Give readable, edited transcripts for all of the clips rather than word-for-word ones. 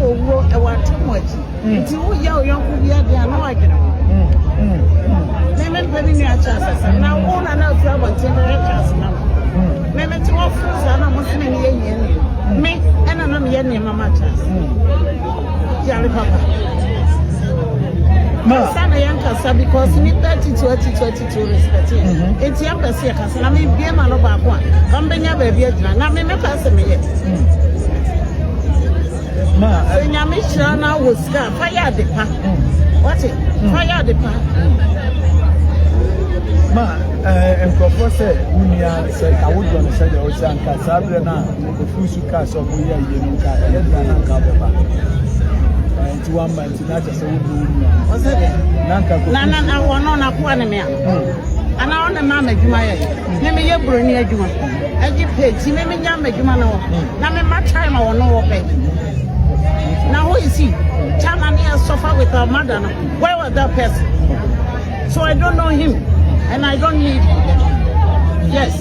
wo e wa too much. Nti wo ya o yonko bia dia na wa gina. Meme pedi ni a chance na wo na afra bonte na chance na. Meme ti wo fu sa na mo se ni ye yen. Me ena na me ye ni mama chance. Yale papa. Ma sana yankasa because ni 30-20-22 respect. Enti yampese yakasa na me bia ma no ba ko a. Kan benya ba bia gina na me pass me ye. Ma nyame hira na wo ska fire de pa. What it? Fire de pa. Ma microphone say unia say I would want to say the ocean ka sabre na ofusu ka so bo ya ye no ka e na ka beba. Nti one month na just say wo unia. O say nanka ko na wono na ko ne me a. Ana ona ma madwuma ye. Ne me ye broni adwuma. Agi page me me nya madwuma na wo. Na me ma time a wono wo pe. Now who is he? Chama near suffer with our mother. Where was that person? So I don't know him. And I don't need him. Yes.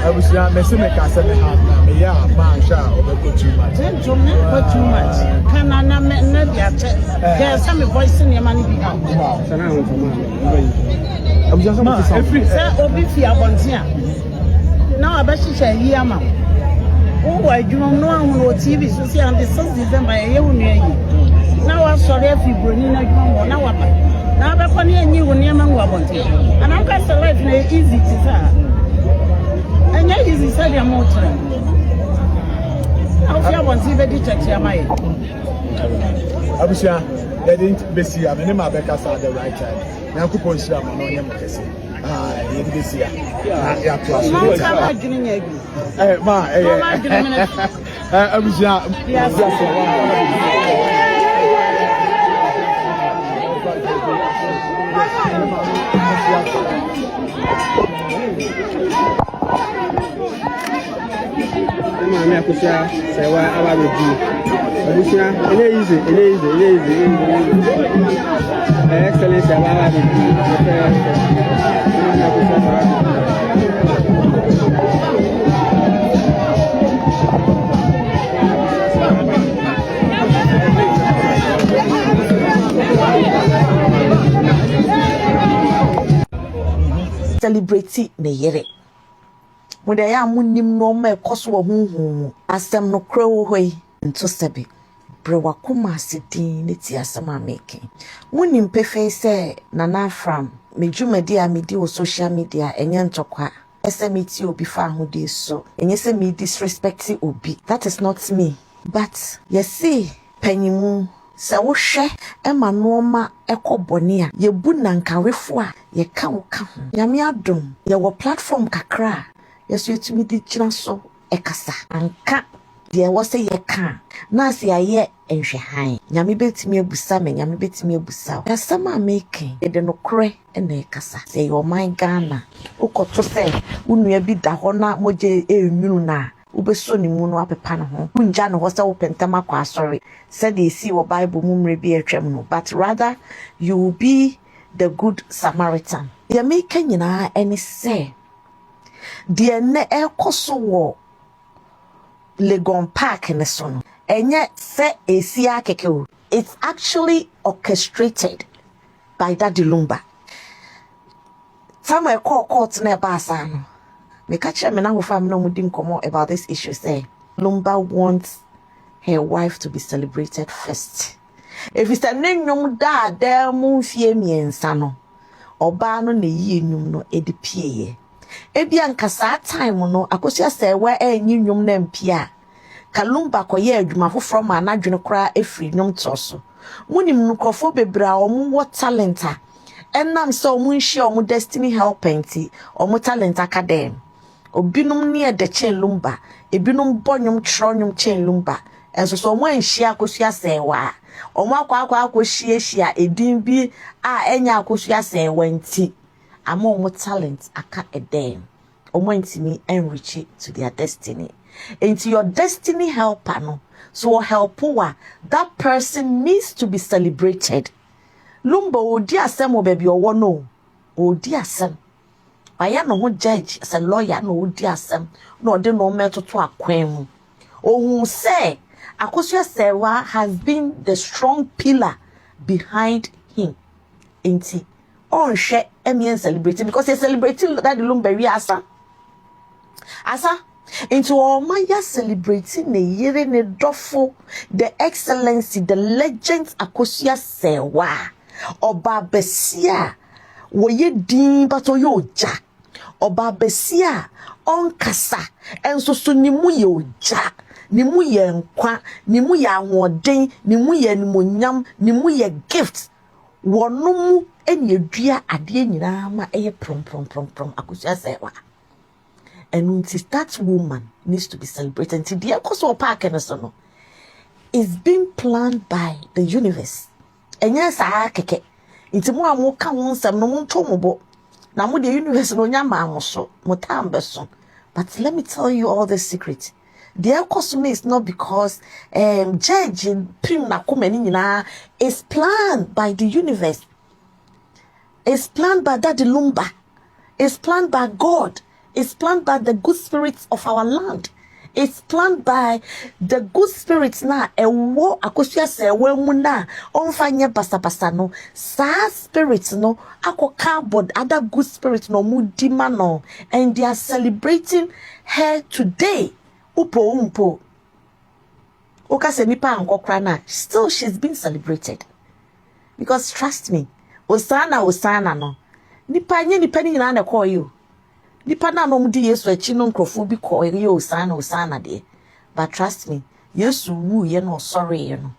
Abusua mesi me ka say me have me ya man sha obeko too much. Then to me too much. Can I na me na dia che. There's some voice in your money be out. Sana ho to man. Abusua so much say say obi fi abontia. Now abashi che yi ama. Oh, I do not know on TV so see on the 6th December ye hu ne yi. Now I sorry if you bring in a now apa. Now be kon ye nyi wo ne ma ngwa bonte. And I'm cast life na easy to say. Anya easy say the motor. How fear bonte be di check ya mai. Abusua they didn't be see am ne ma be kasa at the right time. Na kupon shi am no nyam kese. Ah, ye di see ya. Ya to aso. Ma ka adwini nya bi. Ma Abusua yes. Mama Akosua say wa aba be di. Abusua easy. Excellent aba be di. Celebrate ne yere. When they are munim no me koso hu asem no kra wo hoi nto sebe brewa kuma sidin ne ti asem ameke munim pefe se nana from medwumadi a medi o social media enye ntokwa smiti obi fa ahode so enye se me disrespect obi. That is not me, but you see panyimu se wo hwe ema nooma ekobone a yebu nankawefo a ye ka wo ka ho nyame adom ye wo platform kakra yesu etumi di gyina so ekasa anka de wo se ye ka na se aye enhwehan nyame betimi abusa me nyame betimi abusa asama make de no kore na ekasa se your mind Ghana ukoto se unua bi da ho na moje enwunu na ubeso ni mu no apepa no ho unja no ho se wo pentama kwa sorry said they see what Bible mumre bi etwem no, but rather you will be the good Samaritan. Ya make nyina any say de ne ekoso wo Legon Park ne so no enye se esia keke o. It's actually orchestrated by Daddy Lumba. Time I call court na ba sa no me catch me na wo fam no mudi nkomo about this issue. Say Lumba wants her wife to be celebrated first. If it's a name da mu fie miensa no oba no na yi enwum no edipie ebia nkasa time no Akosua say we enyi nwum na mpia Kalumba koye adwuma foforo ma na dwene kra efri nwum toso munim nkrofo bebra omo talent a enam so omo nhie omo destiny helpenti omo talent academy obinum ne de chen Lumba ebinum bonyum tro nwum chen Lumba enso so omo anhia Akosua say wa omo akwa hia edin bi a enya Akosua say wanti ama omo talent aka edem omo ntimi enrich to their destiny. Into your destiny helper no so help that person needs to be celebrated. Lumba odi asem obabi owo no odi asem aya no ho judge as a lawyer no odi asem no de no metoto akwan mu ohun say Akosua Sewa has been the strong pillar behind him. Inti on share emien celebrating because he's celebrating that the Lumberi asa into all my celebrating the yere ne dofo the excellency the legends Akosua Sewa Oba Besia woye din bato yo ja Oba Besia on kasa enso so nimu ye oja nimu ye nkwa nimu ye ahoden nimu ye nimonyam nimu ye gift wonomu eni edua ade nyina ma eye prom Akosua Sewa. And until that woman needs to be celebrated until the Akosua Park and so no is being planned by the universe. And yes, I keke into more and more come some no one tomobo. Now the universe no nyama so motambeso. But let me tell you all the secret. The Akosua is not because judge prim na kumeni is planned by the universe. It's planned by Daddy Lumba. It's planned by God. It's planned by the good spirits of our land. It's planned by the good spirits na ewo Akosua Sewa mu na onfanye basa no sa spirits no akoka bod other good spirits no mu dima no, and they are celebrating her today. Umpo oka se nipa ankokra na still she's been celebrated because trust me osana no nipa ni na call you. Nipa na no mudi Yesu achi no nkrofo bi ko ye osana de. But trust me, Yesu wu ye no sorry ye no.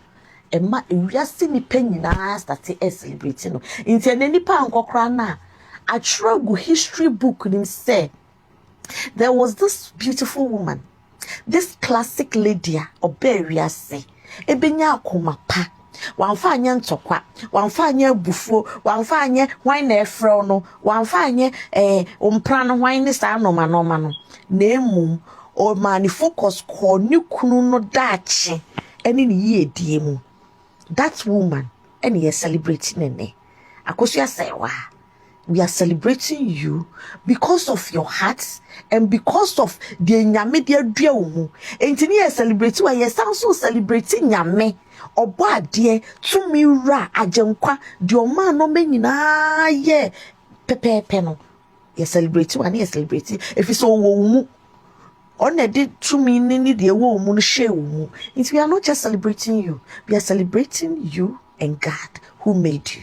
Emma ewiase nipa nyina start celebrating no. Nti na nipa ankokra na atwragu history book nim say there was this beautiful woman, this classic lady obewiase ebenya akoma pa wamfa anye ntokwa wamfa anye bufuo wamfa anye wan na efrɛ no wamfa anye ompra no wan ne sa no na emum o mani focus ko ni kunu no dache eni ni yedie mu. That woman eni is celebrating nene Akosua Sewa. We are celebrating you because of your heart and because of the nyame de adua wo mu. Enti ni celebrating we also celebrating nyame obo ade tumi ra agenkwa de o ma no menyina ye pepepe no. Ye celebrating we na celebrating if so wo mu on did tumi ni de wo mu no share wo mu. Enti we are not just celebrating you, we are celebrating you and God who made you.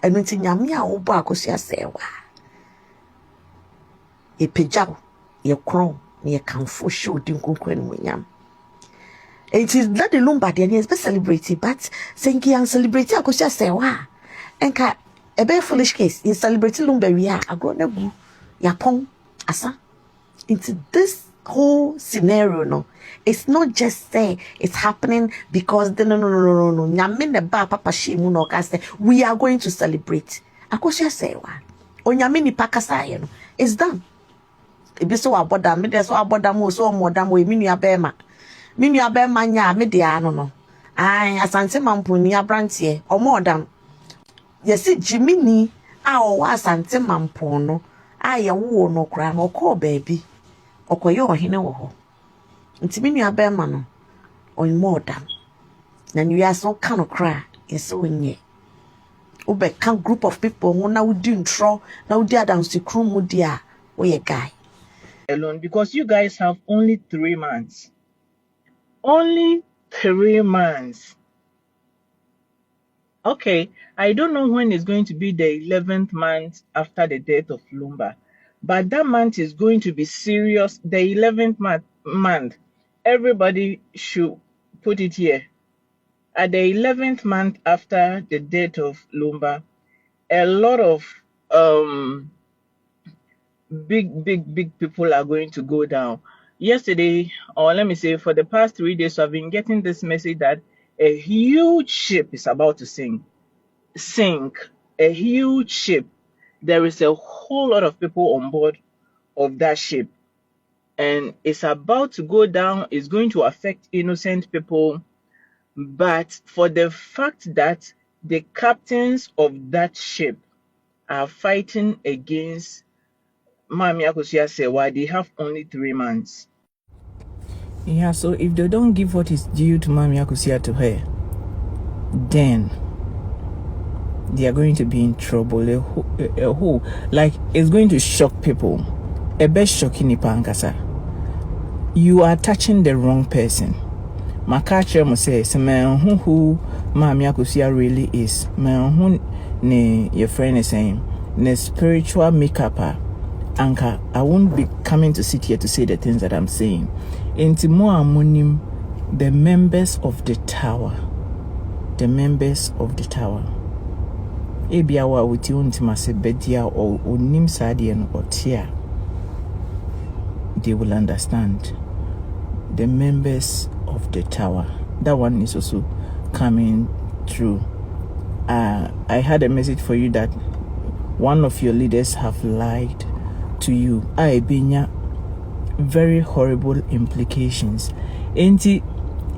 And when nyame a wo ba Akosua Sewa e pejaw ye kron ye kanfo show din konkwan mu nyam. It is not the Lumba de is be celebrated, but saying you celebrating Akosua Sewa enka a very foolish case in celebrating Lumba we are agrona gu yapon asa. Into this whole scenario no, it's not just say it's happening because no nyame ne ba papa shimu no ka say we are going to celebrate Akosua Sewa onyame ni pakasa ye no it's done. Ebi so aboda me de so aboda mo so omoda mo emi nua bema nya me de ano no ai asante mamponi abrantie omodam yesi jimini a o asante mampon no a ye wo no kra no ko baabi okoye ohene wo ho ntimi nua bema no omodam na nua so ka no kra yesi wonye ube kan group of people who now do ntro now di adam si krum mu dia wo ye guy alone because you guys have only 3 months. Only 3 months. Okay, I don't know when is going to be the 11th month after the death of Lumba, but that month is going to be serious. The 11th month, everybody should put it here. At the 11th month after the death of Lumba, a lot of big people are going to go down. Yesterday, or let me say for the past 3 days, I've been getting this message that a huge ship is about to sink. A huge ship. There is a whole lot of people on board of that ship, and it's about to go down. It's going to affect innocent people, but for the fact that the captains of that ship are fighting against Mami Akosua Sewa, they have only 3 months. Yeah, so if they don't give what is due to Mami Akosua to her, then they are going to be in trouble. A whole, like, it's going to shock people. A best shocking Ipankasa. You are touching the wrong person. Makache mo say, man who Mami Akosua really is. Man who ne your friend is saying, ne spiritual makeup. Anka, I won't be coming to sit here to say the things that I'm saying. Inti mo amonim, the members of the tower. The members of the tower. Ebiawa wuti untima se bedia or unim sadian or tia. They will understand. The members of the tower. That one is also coming through. I had a message for you that one of your leaders have lied to you. Binya very horrible implications. Enti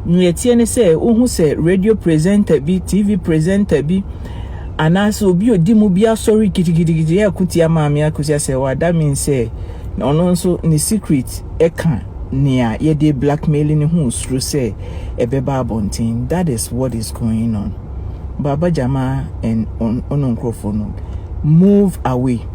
nyetiene say who say radio presenter bi, TV presenter bi, anaso obi odimu bia sorry kitikiti ya kutia Mami Akosua say what that means say no so ni secret eka nia ye de blackmailing who through say ebeba abontin. That is what is going on. Baba Jama and on move away.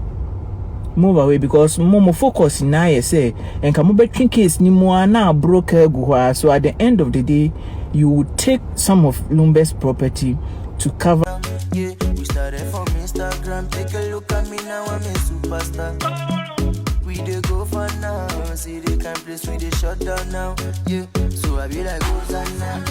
Move away, because momo focus na ye say and come between case ni mo na broker guha. So at the end of the day, you will take some of Lumbe's property to cover. Yeah, we started from Instagram. Take a look at me now, I'm a superstar. We dey go for now. See the kind place we dey shut down now. Yeah, so I be like Hosanna.